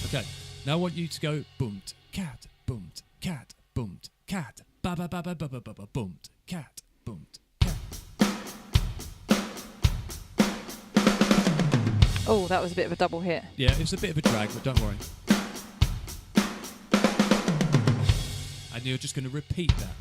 Okay. Now I want you to go boomt cat boomt cat boomt cat ba ba ba ba ba ba ba ba boomt cat boomt cat. Oh, that was a bit of a double hit. Yeah, it was a bit of a drag, but don't worry. And you're just going to repeat that.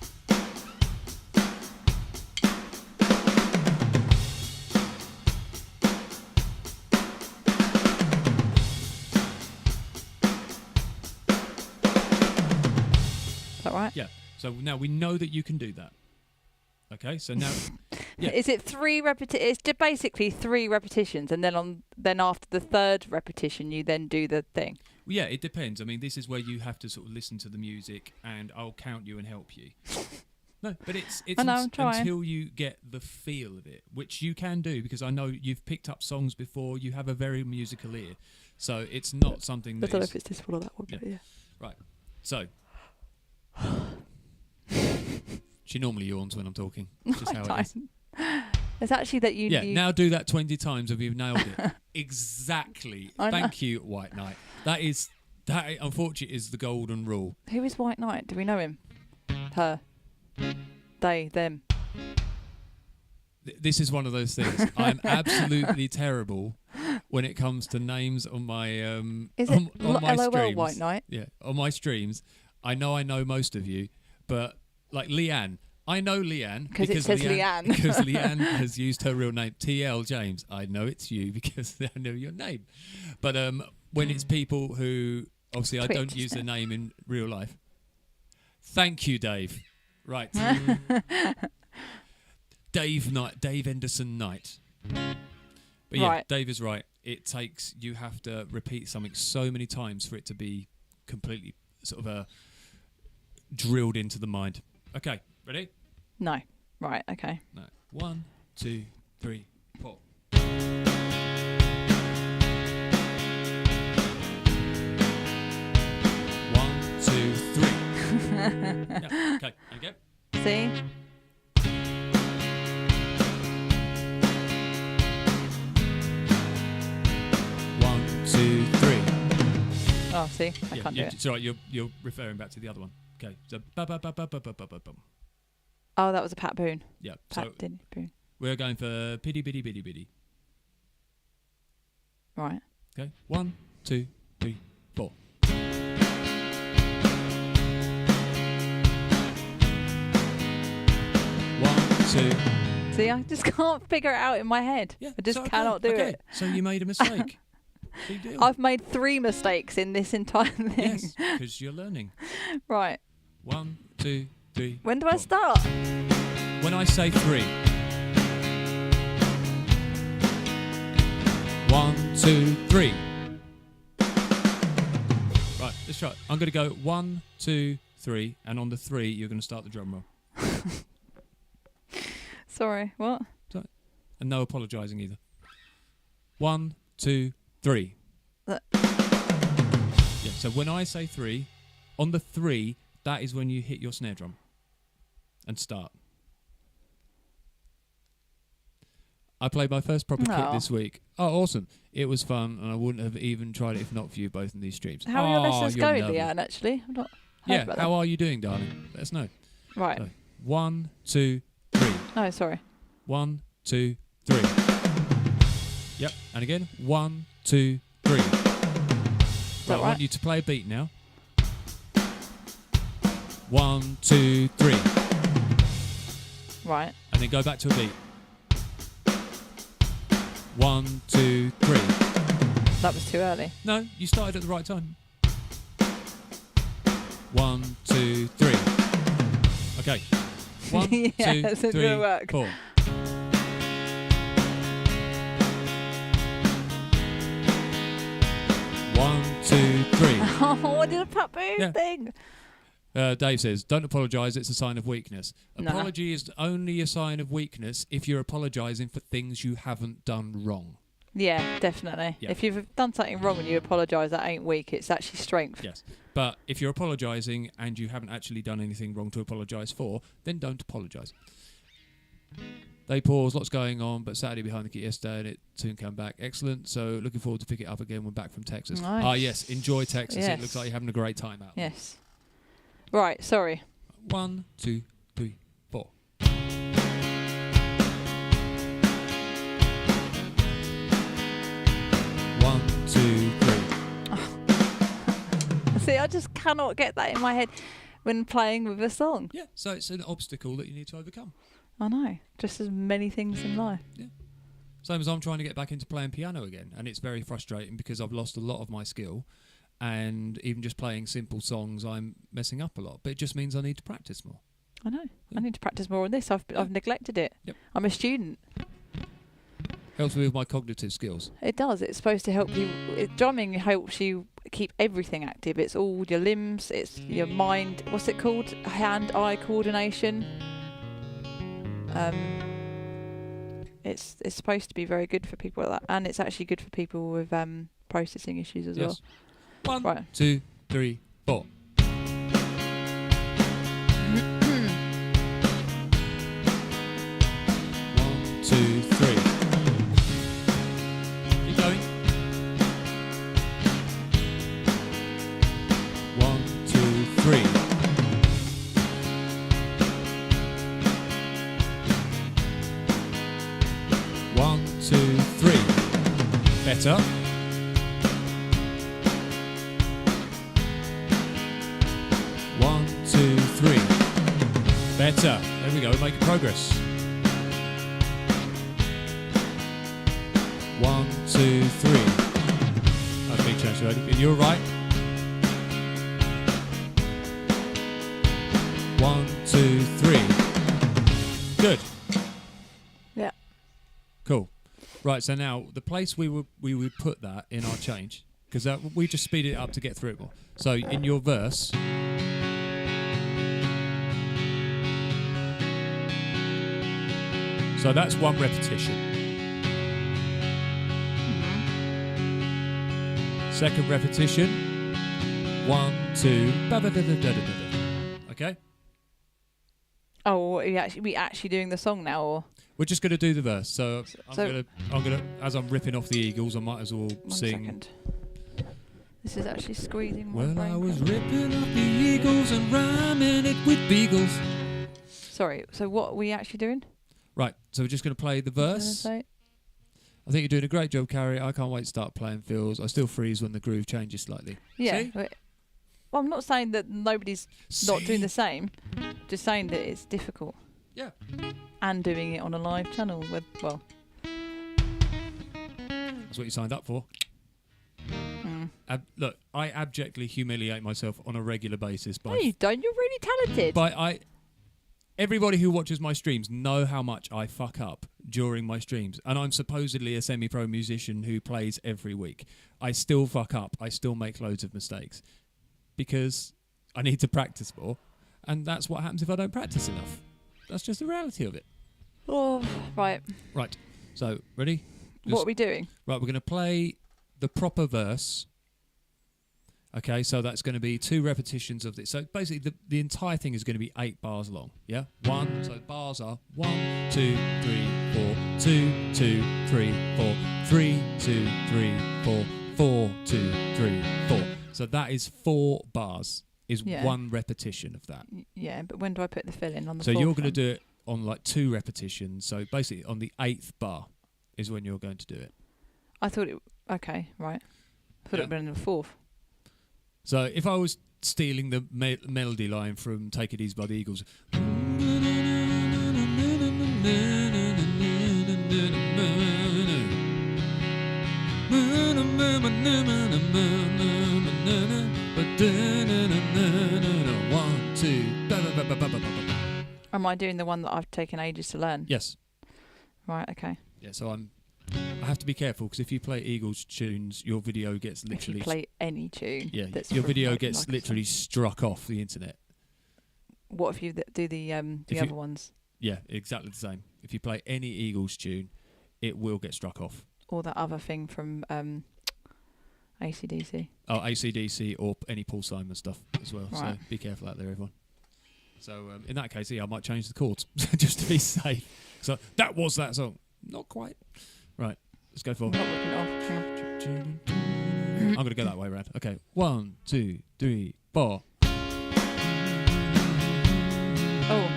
Right? Yeah. So now we know that you can do that. Okay. So now, yeah. Is it 3 repetitions? It's just basically 3 repetitions, and then after the 3rd repetition, you then do the thing. Well, yeah, it depends. I mean, this is where you have to sort of listen to the music, and I'll count you and help you. No, but it's until you get the feel of it, which you can do, because I know you've picked up songs before. You have a very musical ear, so it's not something that. I don't know if it's this one or that one, yeah. But yeah. Right. So. She normally yawns when I'm talking. It's just how it is. It's actually that you... Yeah, now do that 20 times if you've nailed it. Exactly. Thank you, White Knight. That unfortunately is the golden rule. Who is White Knight? Do we know him? Her. They. Them. This is one of those things. I'm absolutely terrible when it comes to names on my is it on my LOL streams. White Knight? Yeah, on my streams. I know most of you, but like Leanne, I know Leanne because it says Leanne. Because Leanne has used her real name, TL James. I know it's you because I know your name. But when it's people who obviously I don't use their name in real life. Thank you, Dave. Right. Dave Henderson Knight. But yeah, right. Dave is right. You have to repeat something so many times for it to be completely sort of drilled into the mind. Okay, ready? No. Right. Okay. No. 1, 2, 3, 4. Yeah, okay, and again. See? One, two, three. Oh, see? I can't do it. It's all right, you're referring back to the other one. Okay, so ba-ba-ba-ba-ba-ba-ba-bum. Oh, that was a Pat Boone. Yeah, Pat so Boone. we're going for piddy biddy biddy biddy. Right. Okay, 1, 2, 3, 4. See, I just can't figure it out in my head. Yeah, I just so cannot do it. So you made a mistake. Big deal. I've made 3 mistakes in this entire thing. Yes, because you're learning. Right. 1, 2, 3. When do I 4. start? When I say 3. 1, 2, 3. Right, let's try it. I'm going to go 1, 2, 3, and on the 3, you're going to start the drum roll. Sorry, what? Sorry. And no apologising either. 1, 2, 3. Yeah, so when I say 3, on the 3, that is when you hit your snare drum and start. I played my first proper kit this week. Oh, awesome. It was fun, and I wouldn't have even tried it if not for you both in these streams. How are your lessons going, Leanne, actually? I've not heard about how that. are you doing, darling? Let us know. Right. So, 1, 2, 3. Oh, sorry. 1, 2, 3. Yep, and again. 1, 2, 3. Right, I want you to play a beat now. 1, 2, 3. Right. And then go back to a beat. 1, 2, 3. That was too early. No, you started at the right time. 1, 2, 3. Okay. 1, Yes, 2, it 3, will work. 4. One, 2, 3. Oh, I did a Pat Boone thing. Dave says, don't apologise, it's a sign of weakness. No. Apology is only a sign of weakness if you're apologising for things you haven't done wrong. Yeah, definitely. Yeah. If you've done something wrong and you apologise, that ain't weak, it's actually strength. Yes. But if you're apologising and you haven't actually done anything wrong to apologise for, then don't apologise. They pause, lots going on, but Saturday behind the kit yesterday and it soon came back. Excellent. So looking forward to pick it up again when back from Texas. Nice. Ah, yes. Enjoy Texas. Yes. It looks like you're having a great time out there. Yes. Right, sorry. 1, 2, 3, 4. One, two, three. See, I just cannot get that in my head when playing with a song. Yeah, so it's an obstacle that you need to overcome. I know. Just as many things in life. Yeah. Same as I'm trying to get back into playing piano again, and it's very frustrating because I've lost a lot of my skill, and even just playing simple songs, I'm messing up a lot. But it just means I need to practice more. I know. Yeah. I need to practice more on this. I've neglected it. Yep. I'm a student. Helps me with my cognitive skills. It does. It's supposed to help you. Drumming helps you keep everything active. It's all your limbs. It's your mind. What's it called? Hand-eye coordination. It's supposed to be very good for people like that, and it's actually good for people with processing issues as well. 1, Right. 2, 3, 4. One, 2, 3. Keep going. 1, 2, 3. One, 2, 3. Better. 1, 2, 3. Better. There we go, making progress. 1, 2, 3. That's big change, ready? And you're right. 1, 2, 3. Good. Yeah. Cool. Right, so now the place we would put that in our change, because we just speed it up to get through it more. So in your verse, so that's one repetition. Second repetition, 1, 2, okay. Oh, are we actually doing the song now, or? We're just going to do the verse. So I'm gonna, as I'm ripping off the Eagles, I might as well sing. 1 second. This is actually squeezing my Well, brain. I was ripping off the Eagles and rhyming it with beagles. Sorry. So what are we actually doing? Right. So we're just going to play the verse. I think you're doing a great job, Carrie. I can't wait to start playing fills. I still freeze when the groove changes slightly. Yeah. See? Well, I'm not saying that nobody's not doing the same. Just saying that it's difficult. Yeah. And doing it on a live channel with, well. That's what you signed up for. Look, I abjectly humiliate myself on a regular basis. No, you don't. You're really talented. Everybody who watches my streams know how much I fuck up during my streams. And I'm supposedly a semi-pro musician who plays every week. I still fuck up. I still make loads of mistakes. Because I need to practice more. And that's what happens if I don't practice enough. That's just the reality of it. Oh, right. Right. So, ready? What are we doing? Right, we're going to play the proper verse. Okay, so that's going to be 2 repetitions of this. So basically, the entire thing is going to be 8 bars long. Yeah? So bars are 1, 2, 3, 4, 2, 2, 3, 4, 3, 2, 3, 4, 4, 2, 3, 4. So that is 4 bars. Is 1 repetition of that. Yeah, but when do I put the fill in on the? So you're going to do it on like 2 repetitions. So basically, on the 8th bar is when you're going to do it. I thought it. Okay, right. I thought it would been in the 4th. So if I was stealing the melody line from Take It Easy by the Eagles. Am I doing the one that I've taken ages to learn? Yes. Right, okay. Yeah, so I have to be careful because if you play Eagles tunes, your video gets literally... If you play any tune... Yeah, your video gets literally struck off the internet. What if you do the other ones? Yeah, exactly the same. If you play any Eagles tune, it will get struck off. Or that other thing from AC/DC. Oh, AC/DC or any Paul Simon stuff as well. Right. So be careful out there, everyone. So in that case, I might change the chords just to be safe. So that was that song. Not quite. Right, let's go for... I'm not ripping it off. Hang on. I'm going to go that way round. Okay, 1, 2, 3, 4. Oh.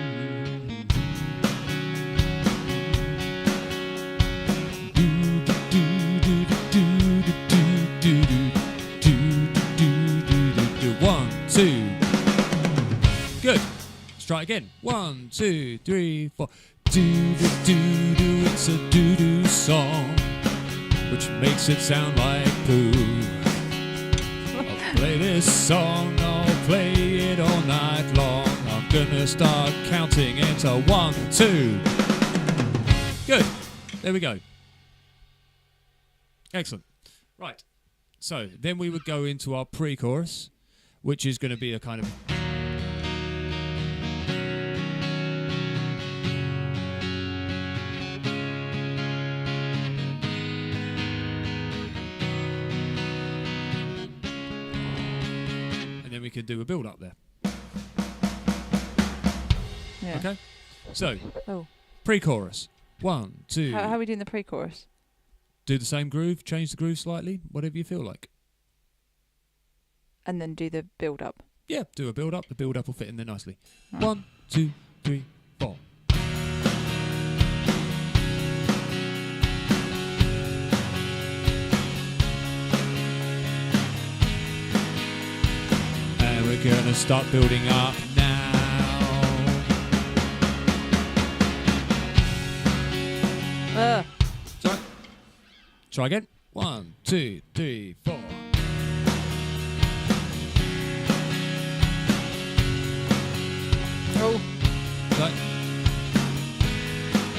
One, two. Good. Let's try it again. 1, 2, 3, 4. Do-do-do-do, it's a do-do song, which makes it sound like poo. I'll play this song, I'll play it all night long. I'm gonna start counting into 1, 2. Good. There we go. Excellent. Right. So then we would go into our pre-chorus, which is going to be a kind of... And then we could do a build-up there. Yeah. Okay? So, Oh. pre-chorus. 1, 2... How are we doing the pre-chorus? Do the same groove, change the groove slightly, whatever you feel like. And then do the build-up. Yeah, do a build-up. The build-up will fit in there nicely. Right. 1, 2, 3, 4. And we're gonna start building up now. Sorry. Try again. 1, 2, 3, 4. Oh. Right.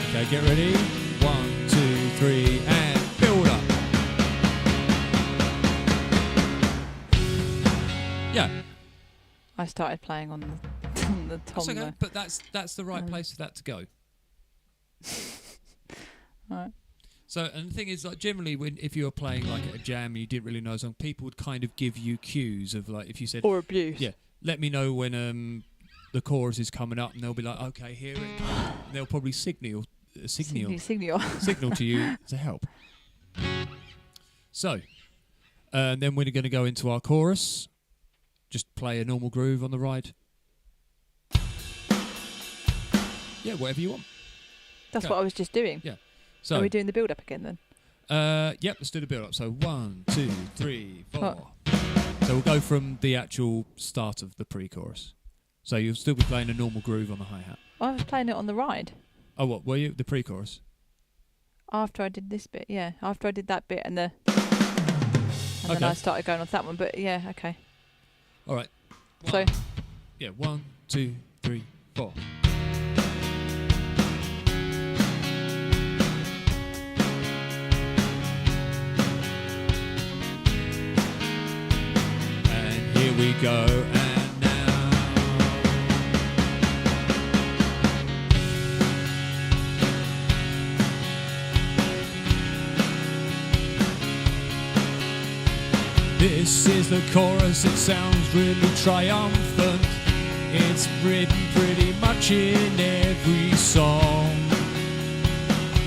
Okay, get ready. 1, 2, 3, and build up. I started playing on the, on the tom. That's okay, but that's the right place for that to go. Right. So, and the thing is, like, generally, if you were playing like at a jam and you didn't really know a song, people would kind of give you cues of like, if you said, or abuse. Yeah, let me know when the chorus is coming up, and they'll be like, okay, hear it. And they'll probably signal to you to help. So, then we're going to go into our chorus. Just play a normal groove on the ride. Yeah, whatever you want. That's Okay. what I was just doing. Yeah. So, are we doing the build-up again then? Yep, let's do the build-up. So 1, 2, 3, 4. What? So we'll go from the actual start of the pre-chorus. So you'll still be playing a normal groove on the hi-hat. I was playing it on the ride. Oh, what, were you? The pre-chorus? After I did this bit, yeah. After I did that bit and then I started going on to that one. But yeah, okay. All right. So, yeah, 1, 2, 3, 4. And here we go, and now. This is the chorus, it sounds really triumphant. It's written pretty much in every song.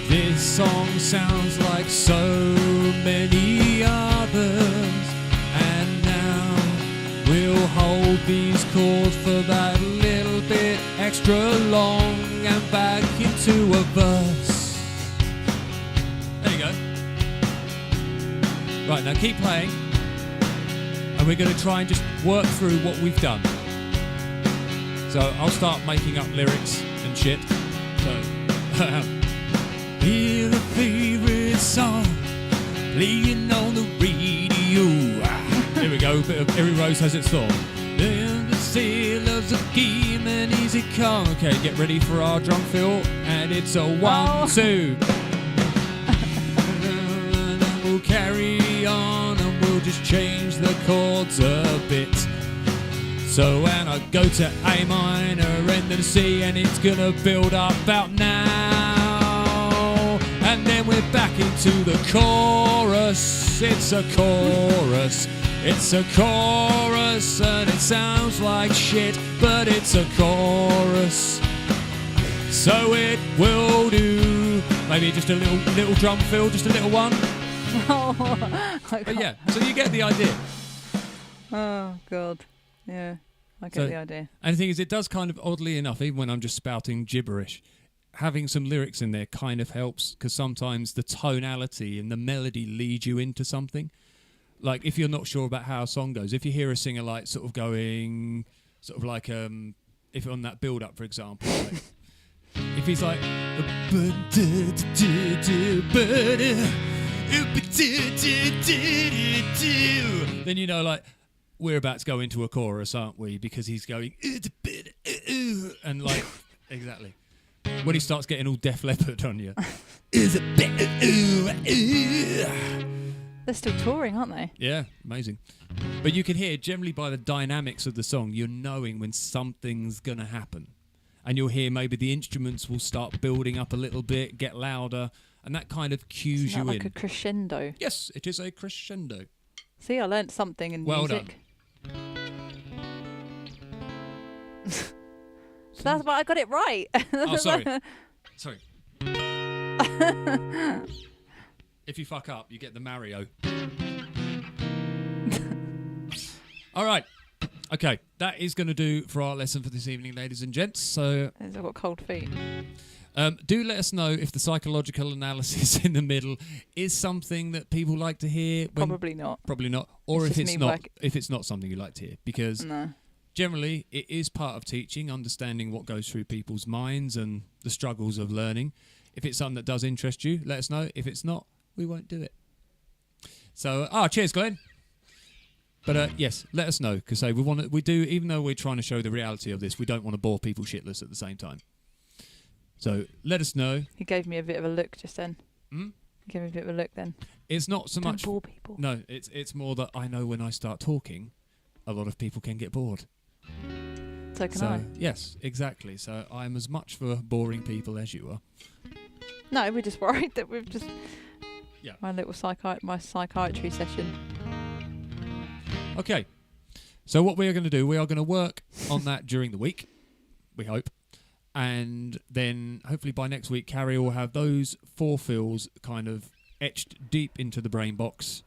This song sounds like so many others. And now we'll hold these chords for that little bit extra long and back into a verse. There you go. Right, now keep playing. And we're going to try and just work through what we've done. So I'll start making up lyrics and shit. So, hear a favourite song playing on the radio. Here we go, bit of Every Rose Has Its Thorn. And the sailors a game and easy come. Okay, get ready for our drum fill. And it's a 1, 2. And then we'll carry on. We'll just change the chords a bit. So when I go to A minor and then C, and it's gonna build up about now. And then we're back into the chorus. It's a chorus. It's a chorus, and it sounds like shit, but it's a chorus. So it will do. Maybe just a little drum fill, just a little one. But yeah, so you get the idea. oh god, yeah, I get the idea. And the thing is, it does kind of, oddly enough, even when I'm just spouting gibberish, having some lyrics in there kind of helps, because sometimes the tonality and the melody lead you into something. Like if you're not sure about how a song goes, if you hear a singer like sort of going, sort of like if on that build up, for example, like, if he's like then you know, like, we're about to go into a chorus, aren't we? Because he's going and like, exactly. When he starts getting all Def Leppard on you. They're still touring, aren't they? Yeah, amazing. But you can hear, generally by the dynamics of the song, you're knowing when something's going to happen. And you'll hear maybe the instruments will start building up a little bit, get louder, and that kind of cues you like in. A crescendo. Yes, it is a crescendo. See, I learnt something in music. So that's why I got it right. Oh, sorry. Sorry. If you fuck up, you get the Mario. All right. Okay, that is going to do for our lesson for this evening, ladies and gents. So I've got cold feet. do let us know if the psychological analysis in the middle is something that people like to hear. Probably not. Probably not. Or it's if it's not something you like to hear. Because generally, it is part of teaching, understanding what goes through people's minds and the struggles of learning. If it's something that does interest you, let us know. If it's not, we won't do it. So, cheers, Glenn. But yes, let us know, because we do, even though we're trying to show the reality of this, we don't want to bore people shitless at the same time. So let us know. He gave me a bit of a look just then. Hmm? He gave me a bit of a look then. It's not so Don't much bore people. No, it's more that I know when I start talking, a lot of people can get bored. So can So I. yes, exactly. So I'm as much for boring people as you are. No, we're just worried that we've just... Yeah. My little psychiatry session. Okay. So what we are going to do, we are going to work on that during the week, we hope. And then hopefully by next week, Carrie will have those 4 fills kind of etched deep into the brain box.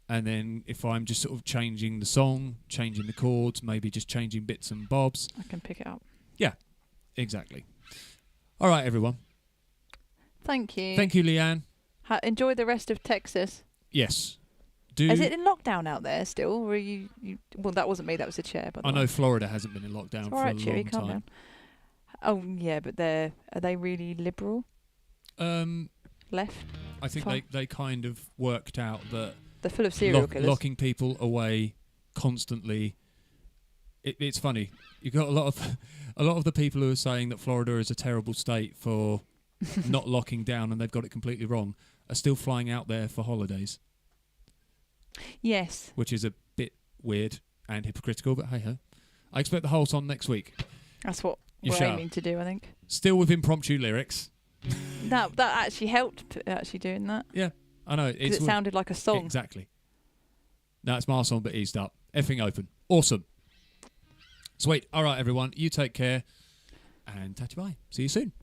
And then if I'm just sort of changing the song, changing the chords, maybe just changing bits and bobs. I can pick it up. Yeah, exactly. All right, everyone. Thank you. Thank you, Leanne. Enjoy the rest of Texas. Yes. Is it in lockdown out there still? Or are you... Well, that wasn't me. That was the chair. By the I way. know Florida hasn't been in lockdown It's for all right, a Cheery, long calm time. down. Oh, yeah, but are they really liberal? Left? I think Fine. they kind of worked out that They're full of serial killers. locking people away constantly. It's funny. You got a lot of the people who are saying that Florida is a terrible state for not locking down, and they've got it completely wrong, are still flying out there for holidays. Yes. Which is a bit weird and hypocritical, but hey ho. I expect the whole song next week. That's what You we're shall. aiming to do, I think. Still with impromptu lyrics. That actually helped, actually doing that. Yeah, I know. Because it sounded like a song. Exactly. No, it's my song, but eased up. Effing open. Awesome. Sweet. All right, everyone. You take care. And tatty bye. See you soon.